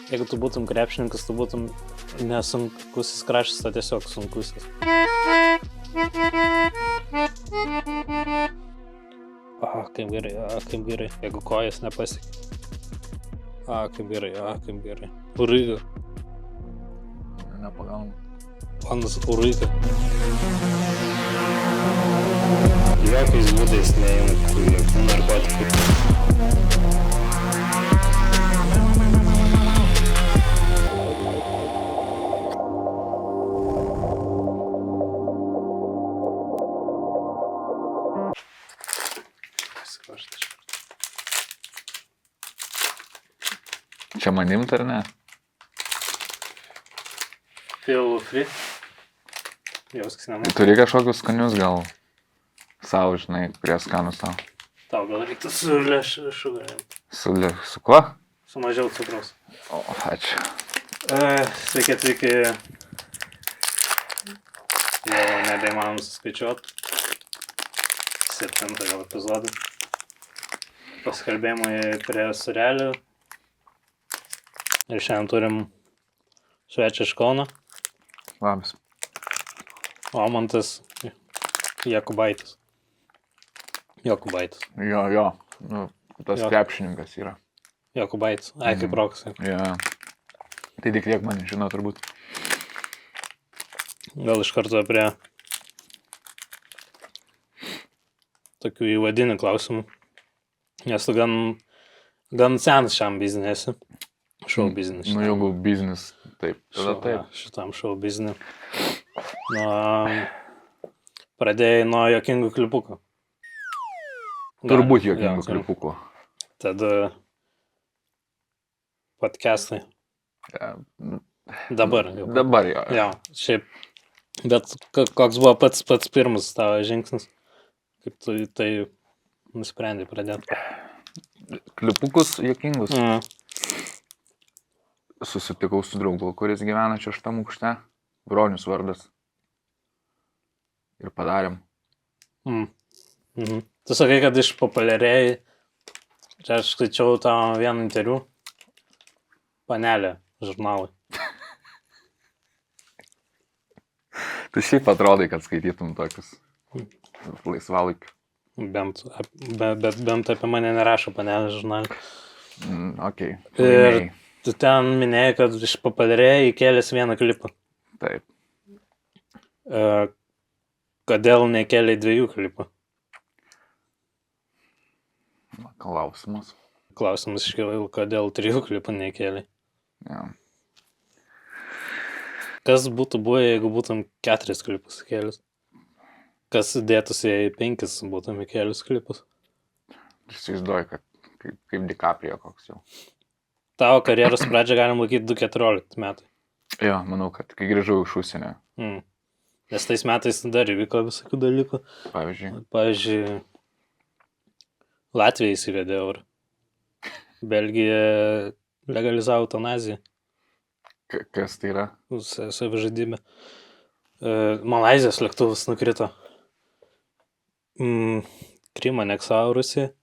Jeigu tu būtum krepšininkas, tu būtum nesunkusis kraštas, o tiesiog sunkusis. Kaip gerai. Jeigu kojas nepasiekia. Kaip gerai. Uraiga. Nepagaunu. Planas uraiga. Jokiais būdais neimk jokių narkotikų. Čia manimt ar ne? Feel free. Jauskas nenau. Turi kažkokius skanius gal savo, žinai, kurie skanus tau. Tau gal reiktų su šugarėm. Su kuo? Su mažiau cukraus. O, ačiū. Sveiki atvykę. Jau nebeįmanom suskaičiuoti. 7 gal epizodą. Pasikalbėjimai prie surelių. Ir šiandien turim svečią iš Kauno. Labas. Omantas Jakubaitis. Jo. Nu, tas Jo. krepšininkas yra. Jakubaitis. Kaip rokas. Jo. Tai tik tiek mane žino turbūt. Gal iš karto prie tokių įvadinių klausimų. Nes tu gan senas šiam biznesui. Šou biznesui. Nu, jeigu biznis, taip. Tada taip. Šitam šou biznesui. Pradėjai nuo juokingų klipukų. Turbūt juokingų klipukų. Tada podcastai. Ja. Dabar. Dabar jo. Jo, šiaip. Bet koks buvo pats pirmas tavo žingsnis? Kaip tu tai nusprendai pradėti? Klipukus juokingus. Susitikau su draugu, kuris gyvena 6 aukšte. Bronius vardas. Ir padarėm. Tu sakai, kad išpopuliarėjai. Čia aš skaičiau tavo vieną interviu. Panelė žurnalai. Tu šiaip atrodai, kad skaitytum tokius laisvalaikiu. Bent apie mane nerašo panelė žurnalai. Okei. Ir tu ten minėjai, kad išpopuliarėjai įkėlęs vieną klipą. Taip. Kodėl nekėlei 2 klipų? Klausimas. Klausimas iškėlė, kodėl 3 klipų nekėlei? Ja. Kas būtų buvę, jeigu būtum 4 klipus kėlęs? Kas dėtųsi, jei 5 būtum kėlęs klipus? Įsivaizduoju, kad kaip DiCaprio koks jau. Tavo karjeros pradžią galim laikyti 2014 metai. Jo, manau, kad kai grįžau iš užsienio. Nes tais metais dar įvyko visokių dalykų. Pavyzdžiui, Latvija įsivedė eurą. Belgija legalizavo eutanaziją. Kas tai yra? Savižudybė. Malaizijos lėktuvas nukrito. Krymą aneksavo Rusija.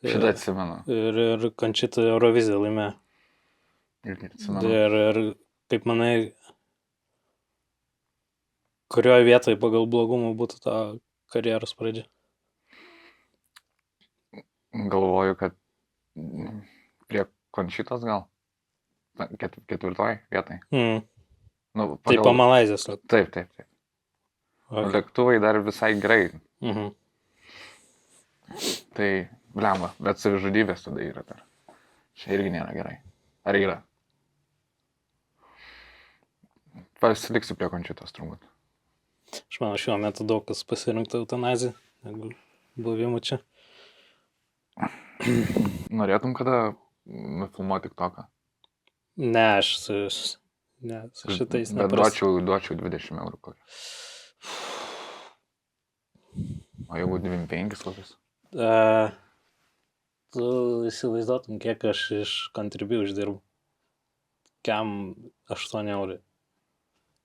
Šitą atsimenu. Ir Končita Euroviziją laimėjo. Irgi atsimenu. Ir kaip manai, kurioje vietoje pagal blogumą būtų ta karjeros pradžia? Galvoju, kad prie Končitos gal? 4 vietai. Nu, Tai po Malaizijos. Taip. Okay. Lėktuvai dar visai gerai. Tai, blemba, bet savižudybės tada yra dar. Čia irgi nėra gerai. Ar yra? Pasiliksiu prie Končitos turbūt. Aš manau, šiuo metu daug kas pasirinktų eutanaziją, negu buvimų čia. Norėtum kada nufilmuoti TikToką? Ne, aš su šitais Bet duočiau 20 eurų kokį. O jeigu 25 kokius? Tu įsivaizduotum, kiek aš iš Contribui uždirbu. Kiam 8 eurų.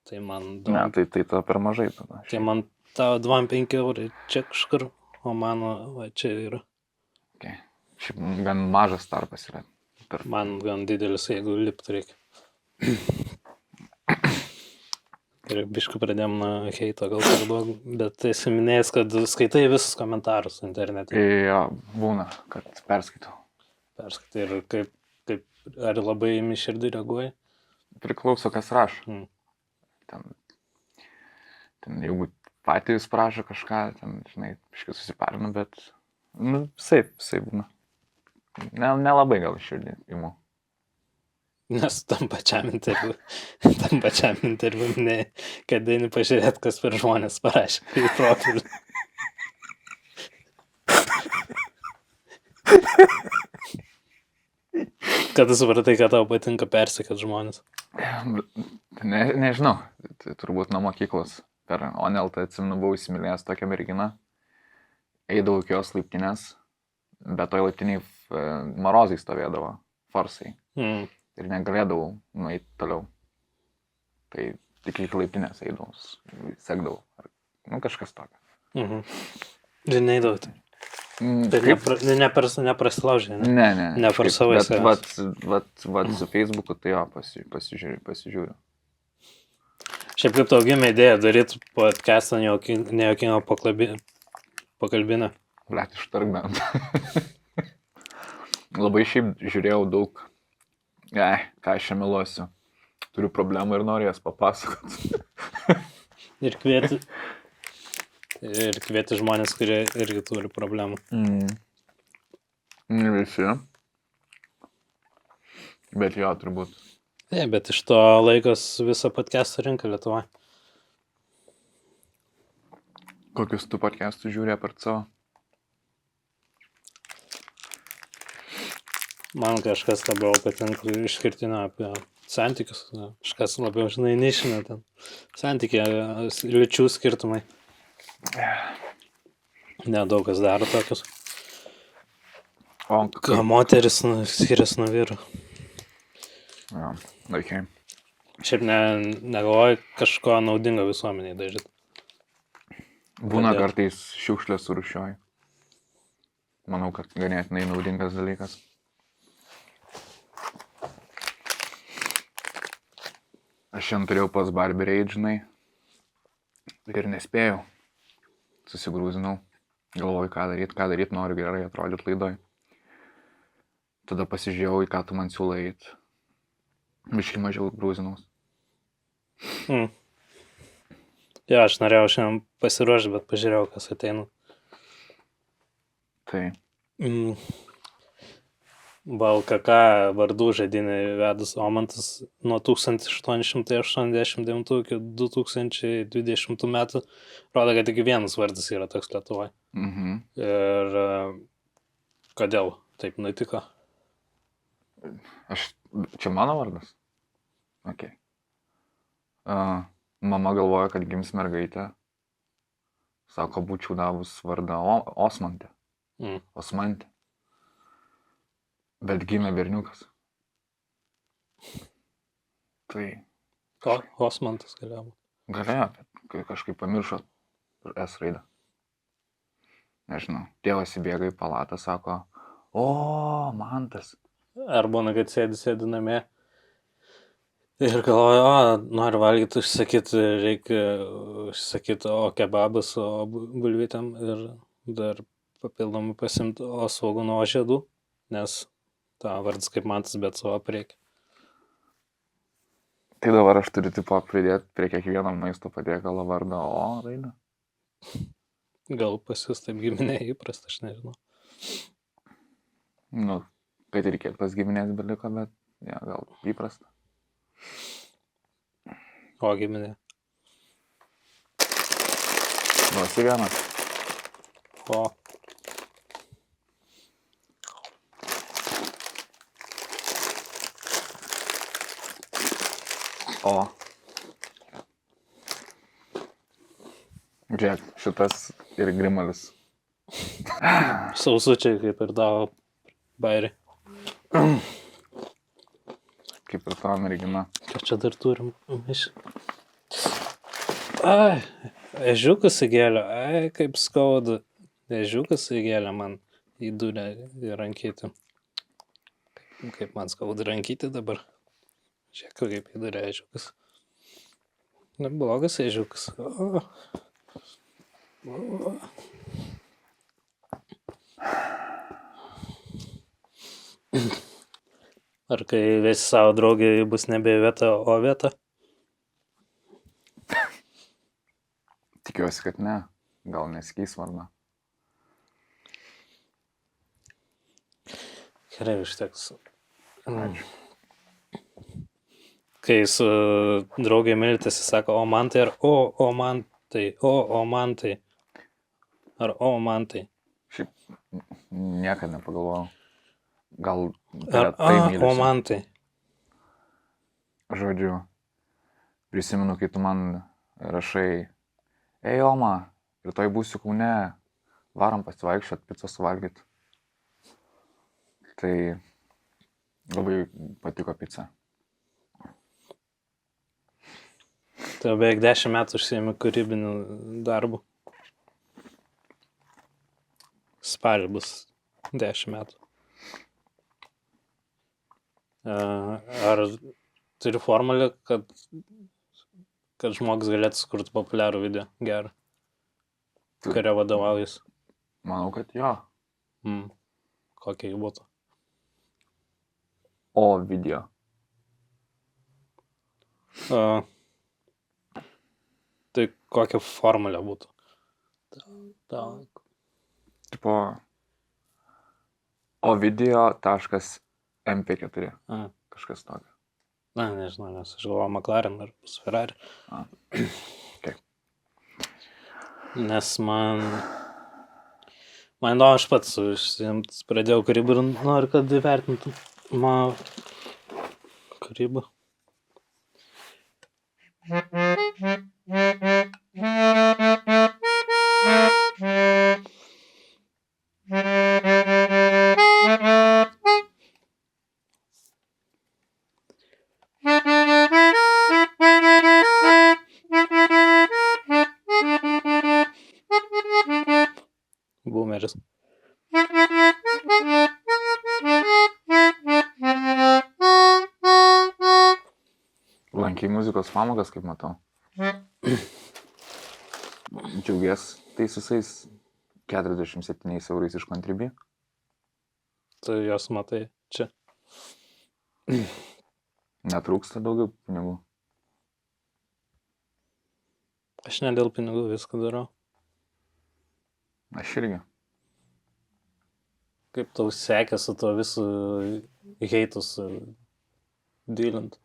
Tai man... Ne, tai to per mažai tada. Tai man tavo 25 eurų čia kažkur, o mano va čia yra. Okay. Šiaip gan mažas tarpas yra. Man gan didelis, jeigu lipt reikia. Ir biškai pradėjom nuo heito gal per daug, bet esi minėjęs, kad skaitai visus komentarus internete. Jo, būna, kad perskaitau. Perskaitai ir kaip ar labai imi širdį reaguoji? Priklauso, kas rašo. Ten jeigu patys prašo kažką, ten, žinai, biškai susiparinu, bet, visai būna. Nelabai gal širdį imu. Nes tam pačiam interviu minėjai, kad eini pažiūrėti, kas per žmonės parašė į profilį. Kada supratai, kad tau patinka persekiot žmonės? Nežinau, tai turbūt nuo mokyklos. Per Oneltą atsimenu, buvau įsimylėjęs tokią merginą. Eidavau iki jos laiptinės, bet toj laiptiniai marozai stovėdavo, forsai. Ir negalėdavau nueiti toliau. Tai tik iki laiptinės eidavau, sekdavau. Kažkas tokio. Žinai daug tai. Neprasilaužė, ne? Ne. Neprasavai savęs. Bet su Facebooku tai jo, pasižiūriu. Šiaip kaip tau gimė idėja daryti podcastą nejokingo pakalbinę? Blet, ištarkdant. Labai šiaip žiūrėjau daug. Ką aš čia meluosiu. Turiu problemų ir noriu jas papasakoti. Ir kvieti žmonės, kurie irgi turi problemų. Ne visi. Bet jo, turbūt. Taip, bet iš to laikos visą podcastą rinka Lietuvoje. Kokius tu podcastus žiūri apart savo? Man kažkas labiau patinka išskirtinio apie santykius. Kažkas labiau, žinai, nišinė ten. Santykiai, lyčių skirtumai. Nedaug kas daro tokius. Ką moteris skiriasi nuo vyrų. Jo, okay. Šiaip negalvoju kažko naudingo visuomeniai dažyti. Būna kartais šiukšlės surūšioji. Manau, kad ganėtinai naudingas dalykas. Aš šiandien turėjau pas Barbie Rage, žinai, ir nespėjau. Susigrūzinau. Galvoju, ką daryt, noriu gerai atrodyti laidoj. Tada pasižiūrėjau, į ką tu man siūlai eit. Biškai mažiau grūzinaus. Jo, aš norėjau šiandien pasiruošti, bet pažiūrėjau, kas ateina. Tai. BLKK vardų žaidynį vedus Omantas nuo 1889 iki 2020 metų rodo, kad tik vienas vardas yra toks Lietuvoje. Ir kodėl taip nutiko? Čia mano vardas? Ok. Mama galvoja, kad gims mergaitė. Sako, būčiau davus vardą Osmantė. Osmantė. Bet gimė berniukas. Tai... Osmantas galėjo būti. Galėjo, bet kažkaip pamiršo S raidę. Nežinau. Tėvas įbėga į palatą, sako, Mantas. Ar būna, kad sėdi namie ir galvoja, noriu valgyti, reikia užsakyti kebabas, bulvytėm ir dar papildomai pasimti svogūno žiedų, nes ta vardas kaip Mantas, bet savo priekį. Tai dabar aš turiu tipo pridėti prie kiekvieno maisto patiekalo vardą raidę. Gal pas jūs taip giminė įprasta, aš nežinau. Kad ir kiek tas giminės beliko, bet gal įprasta. O giminė? Duosi vieną. Žiūrėk, šitas ir grimalis. Sausučiai kaip ir tavo bairį. Kaip ir tavo mergina. Ką čia dar turim? Ežiukas įgėlė. Kaip skauda. Ežiukas įgėlė man įdūrė į rankytę. Kaip man skauda rankyti dabar. Žiūrėk, kaip įdarė ežiukas. Neblogas ežiukas. O. Ar kai vesi savo draugį, bus nebe vieta, o vieta? Tikiuosi, kad ne. Gal nesikeis varna. Gerai, užteks. Ačiū. Kai su draugai mylitės, jis sako, o man tai, ar o man tai, o man tai. Ar o man tai. Šiaip niekada nepagalvojau. Gal Ar tai o mylisi. man tai. Žodžiu, prisimenu, kai tu man rašai, ei Oma, rytoj būsiu Kaune, varom pasivaikščiot, picą suvalgyti. Tai labai patiko pica. Tai beveik 10 metų užsiėmė kūrybiniu darbu. Spalį bus 10 metų. Ar turi formulę, kad žmogus galėtų sukurti populiarų video gerą, kurio vadovaujas? Manau, kad jo. Kokia jį būtų? O video. Tai kokia formulė būtų? Tipo, o video.mp4. Kažkas tokio. Na, nežinau, nes aš galvoju McLaren ar bus Ferrari. Okay. Nes man įdomu, aš pats pradėjau kūrybą ir noriu, kad įvertintų mano kūrybą. Boomeris. Lankai muzikos pamokas, kaip matau. Džiaugies tais visais 47 eurais iš Contribui. Tu jos matai čia. Netrūksta daugiau pinigų. Aš ne dėl pinigų viską darau. Aš irgi. Kaip tau sekė su to visų heitus dylint?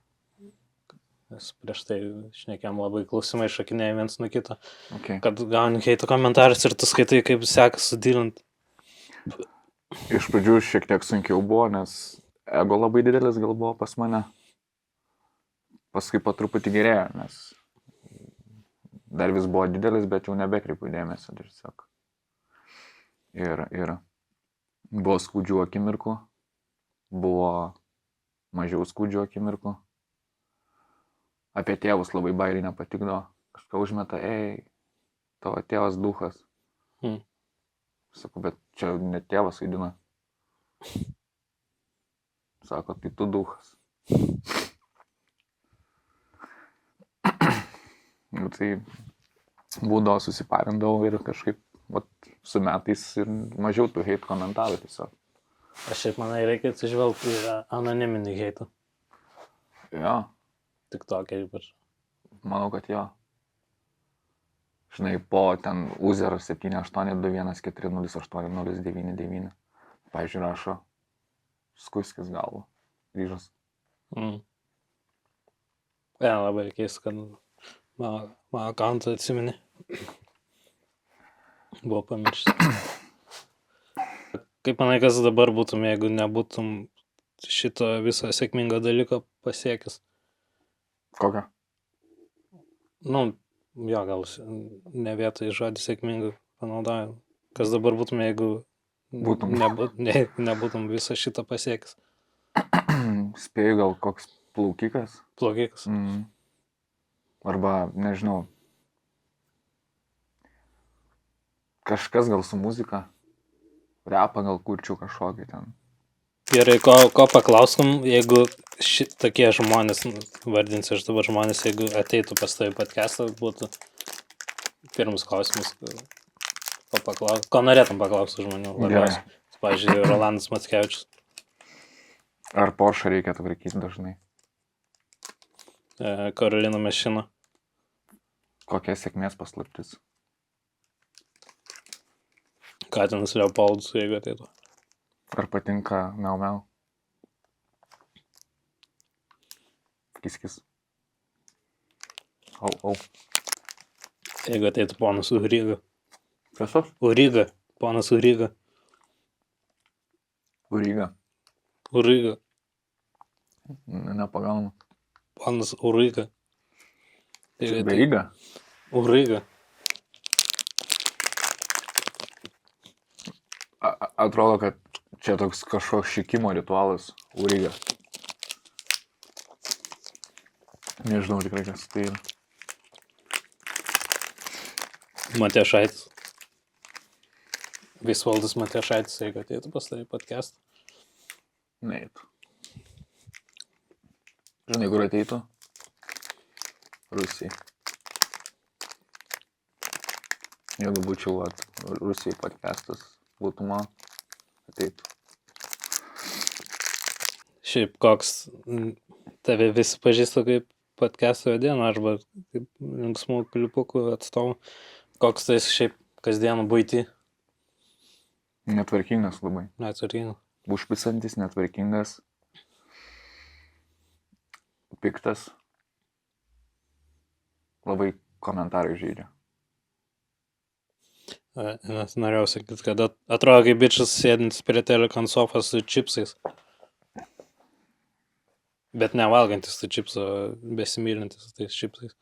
Nes prieš tai šnekėjom labai klausimai šakinėjai viens nuo kito. Okay. Kad gauni heitų komentarus ir tu skaitai, kaip sekas sudylint. Iš pradžių šiek tiek sunkiau buvo, nes ego labai didelis gal buvo pas mane. Paskui po truputį gerėjo, nes dar vis buvo didelis, bet jau nebekreipiu dėmesio tiesiog. Ir buvo skaudžių akimirkų, buvo mažiau skaudžių akimirkų. Apie tėvus labai bairiai nepatikdavo. Kažką užmeta, ei, tavo tėvas duchas. Sakau, bet čia ne tėvas vaidina. Sako, tai tu duchas. Tai būdavo susiparindavau ir kažkaip su metais ir mažiau tų hate komentarų tiesiog. Aš šiaip manai reikia atsižvelgti į anoniminį heitą. Jo. Tik tokia ypač. Manau, kad jo. Žinai, po ten Uzer 7821408099. Pavyzdžiui, rašo skuskis galvo. Ryžas. Labai keista, kad mano akauntą atsimeni. Buvo pamiršęs. Kaip manai, kas dabar būtum, jeigu nebūtum šito viso sėkmingo dalyko pasiekęs? Kokią? Nu, jo, gal ne vietoj žodį sėkmingai panaudojam. Kas dabar būtum, jeigu nebūtum viso šito pasiekęs? Spėju gal koks plaukikas. Plaukikas. Arba, nežinau, kažkas gal su muzika, repą gal kurčiau kažkokį ten. Gerai, ko paklaustum, jeigu tokie žmonės, vardinsiu aš dabar žmonės, jeigu ateitų pas tavį podcastą, būtų pirmas klausimas, ko norėtum paklausti žmonių labiausiai. Pavyzdžiui, Rolandas Mackevičius. Ar Porsche reikia tvarkyti dažnai? Karolina Mešina. Kokia sėkmės paslaptis? Katinas Leopoldas, jeigu ateitų. Ar patinka miau miau? Kis. Au. Jeigu ateitų ponas Uriga. Kas aš? Uriga. Ponas Uriga. Uriga. Nepagaunu. Ponas Uriga. Veryga? Uriga. Atrodo, kad čia toks kažkoks šikimo ritualas. Uriga. Nežinau tikrai, kas tai yra. Matijošaitis. Visvaldas Matijošaitis, jeigu ateitų pas tavį podcastą. Neįtų. Žinai, kur ateitų? Rusijai. Jeigu būčiau Rusijai podcastas, būtų man ateitų. Šiaip koks tave visi pažįsta kaip podcast'o vedėją arba kaip linksmų klipukų atstovų. Koks tai šiaip kasdienų buitį? Netvarkingas labai. Netvarkingas. Užpisantis, netvarkingas. Piktas. Labai komentarai žaidžia. Nes norėjau sakyti, kad atrodo kaip bičas sėdintis prie telekonsofos su čipsais. Bet nevalgantis tų čipsų, besimylintis su tais čipsais.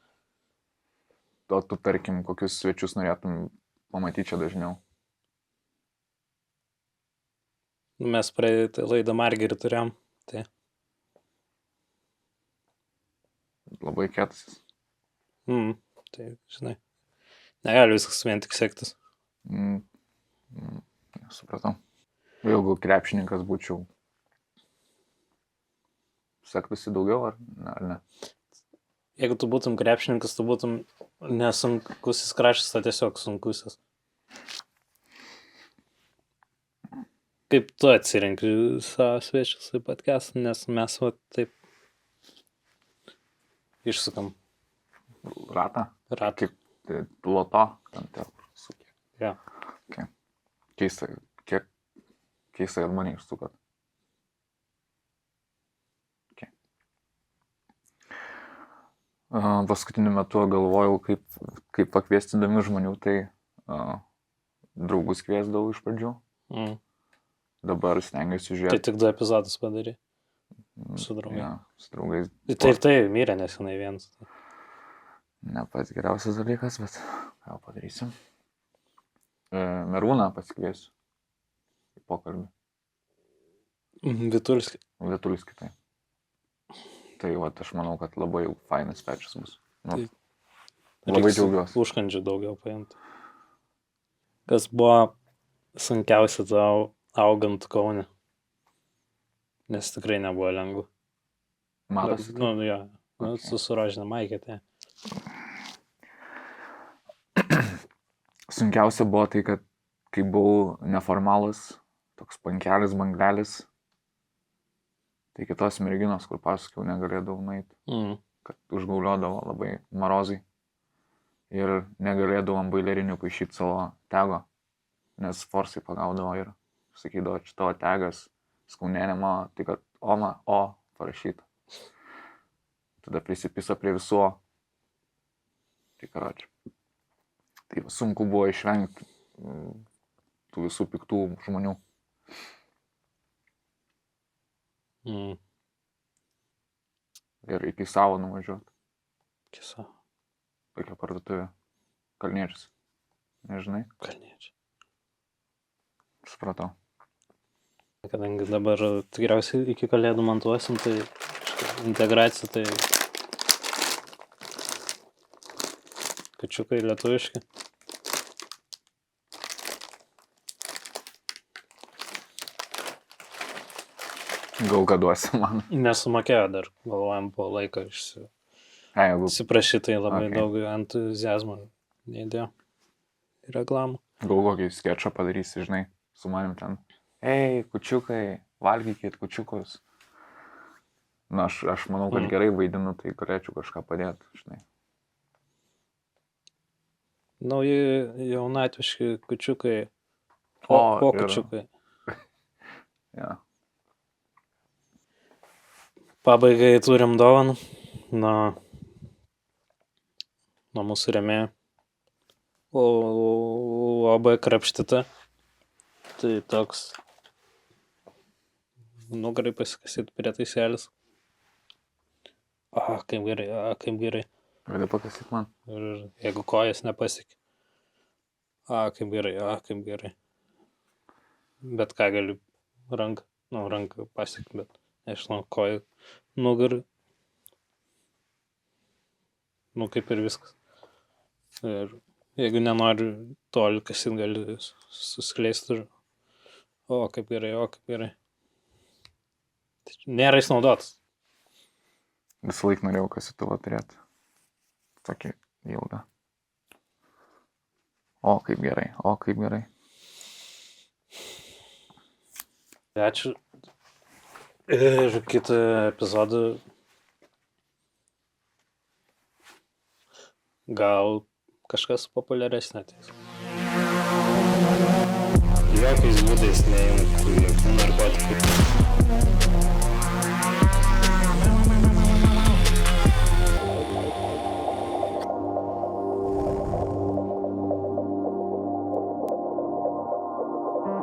O tu, tarkim, kokius svečius norėtum pamatyti čia dažniau? Mes praeitą laidą Margerį turėjom. Tai. Labai kietas. Tai, žinai. Negali viskas vien tik sektis. Supratau. Jeigu krepšininkas būčiau, sektųsi daugiau ar ne? Jeigu tu būtum krepšininkas, tu būtum nesunkusis kraštas, tai tiesiog sunkusis. Kaip tu atsirenki savo svečius į podcastą, nes mes taip išsukam. Ratą? Ratą. Kaip loto, ten sukė. Ja. Okay. Keista, kad mane išsukot. Okay. Paskutiniu metu galvojau, kaip pakviesti įdomių žmonių, tai draugus kviesdavau iš pradžių. Dabar stengiuosi žiūrėti. Tai tik 2 epizodus padarė. Su draugais. Ja, su draugais. Tai mirė nesenai vienas. Ne pats geriausias dalykas, bet ką padarysim. Merūną pasikviesiu į pokalbį. Vitulskį, tai. Tai aš manau, kad labai fainas svečias bus. Labai džiaugiuosi. Užkandžių daugiau paimti. Kas buvo sunkiausia tau augant Kaune? Nes tikrai nebuvo lengva. Matosi? Jo. Okay. Su Rožinė Maikė, tai. Sunkiausia buvo tai, kad kai buvau neformalas, toks pankelis, banglelis, tai kitos merginos, kur pasakiau, negalėdavau nueiti, kad užgauliodavo labai marozai ir negalėdavau ant bailerinių paišyti savo tego, nes forsai pagaudavo ir sakydavo, čia tavo tegas, skaunėnimo, tai kad o parašyta. Tada prisipisa prie visų. Tai karočiui. Tai sunku buvo išvengti tų visų piktų žmonių. Ir iki savo nuvažiuoti. Iki savo. Tokia parduotuvė. Kalniečius. Nežinai? Kalniečiai. Supratau. Kadangi dabar tikriausiai iki kalėdų montuosim, tai integracija, tai kačiukai lietuviški. Gal ką duosi man. Nesumokėjo dar, galvojam po laiko Jeigu išsiprašytai labai Okay. daug entuzijazmo neįdėjo į reklamą. gal kokį sketšą padarysi, žinai, su manim ten. Ei, kučiukai, valgykit kučiukus. Na, aš manau, kad gerai vaidinu, tai galėčiau kažką padėti, žinai. Nauji jaunatviški kučiukai. O, O ir- kučiukai. Ja. Pabaigai turim dovaną nuo mūsų rėmėjų. UAB Krapštita. Tai toks nugarai pasikasyt prietaisėlis. Kaip gerai. Gali pakasyt man. Ir jeigu kojas nepasiekė. Kaip gerai. Bet ką gali ranką pasiekti, bet nežinau, koją nugarą. Kaip ir viskas. Ir jeigu nenori toli kasyt, gali suskleisti ir kaip gerai. Nėra išnaudotas. Visą laiką norėjau kasytuvą turėti. Tokį ilgą. O, kaip gerai. Ačiū. Ir kitą epizodą gal kažkas populiaresnė ateis. Jokiais būdais neimk